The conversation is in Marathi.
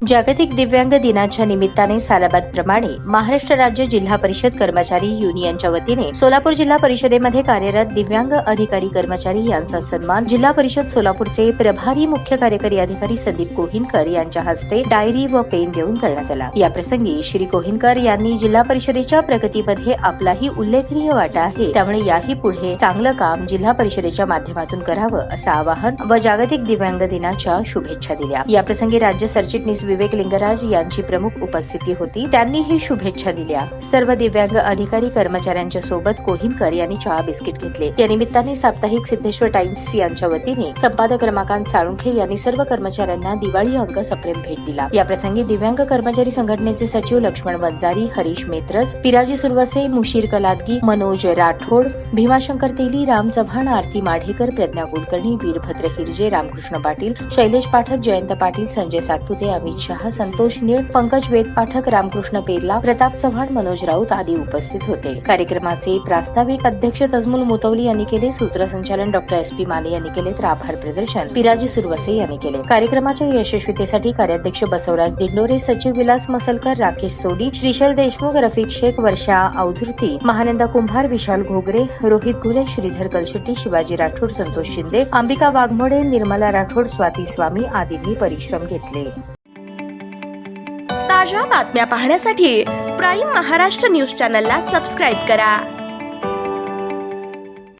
जागतिक दिव्यांग दिनाच्या निमित्ताने सालाबादप्रमाणे महाराष्ट्र राज्य जिल्हा परिषद कर्मचारी युनियनच्या वतीने सोलापूर जिल्हा परिषदेमध्ये कार्यरत दिव्यांग अधिकारी कर्मचारी यांचा सन्मान जिल्हा परिषद सोलापूरचे प्रभारी मुख्य कार्यकारी अधिकारी संदीप कोहिनकर यांच्या हस्ते डायरी व पेन देऊन करण्यात आला। या प्रसंगी श्री कोहिनकर यांनी जिल्हा परिषदेच्या प्रगतीमध्ये आपलाही उल्लेखनीय वाटा आहे, त्यामुळे याही पुढे चांगलं काम जिल्हा परिषदेच्या माध्यमातून करावं असं आवाहन व जागतिक दिव्यांग दिनाच्या शुभेच्छा दिल्या। या प्रसंगी राज्य सरचिटणीस विवेक लिंगराज यांची प्रमुख उपस्थिती होती, त्यांनीही शुभेच्छा दिल्या। सर्व दिव्यांग अधिकारी कर्मचाऱ्यांच्या सोबत कोहिनकर यांनी चहा बिस्किट घेतले। या निमित्ताने साप्ताहिक सिद्धेश्वर टाइम्स यांच्या वतीने संपादक रमाकांत साळुंखे यांनी सर्व कर्मचाऱ्यांना दिवाळी अंक सप्रेम भेट दिला। या प्रसंगी दिव्यांग कर्मचारी संघटनेचे सचिव लक्ष्मण वंजारी, हरीश मेत्रज, पिराजी सुरवसे, मुशीर कलादगी, मनोज राठोड, भीमाशंकर तेली, राम चव्हाण, आरती माढेकर, प्रज्ञा कुलकर्णी, वीरभद्र हिरजे, रामकृष्ण पाटील, शैलेश पाठक, जयंत पाटील, संजय सातपुते, अमित शहा, संतोष निळ, पंकज वेद पाठक, रामकृष्ण पेरला, प्रताप चव्हाण, मनोज राऊत आदी उपस्थित होते। कार्यक्रमाचे प्रास्ताविक अध्यक्ष तजमुल मुतवली यांनी केले, सूत्रसंचालन डॉक्टर SP माने यांनी केले, तर आभार प्रदर्शन पिराजी सुरवसे यांनी केले। कार्यक्रमाच्या यशस्वीतेसाठी कार्याध्यक्ष बसवराज दिंडोरे, सचिव विलास मसलकर, राकेश सोडी, श्रीशैल देशमुख, रफिक शेख, वर्षा औधुर्ती, महानंदा कुंभार, विशाल घोगरे, रोहित घुले, श्रीधर कलशेट्टी, शिवाजी राठोड, संतोष शिंदे, अंबिका वाघमोडे, निर्मला राठोड, स्वाती स्वामी आदींनी परिश्रम घेतले। ताज्या बातम्या पाहण्यासाठी प्राईम महाराष्ट्र न्यूज चॅनलला सबस्क्राईब करा।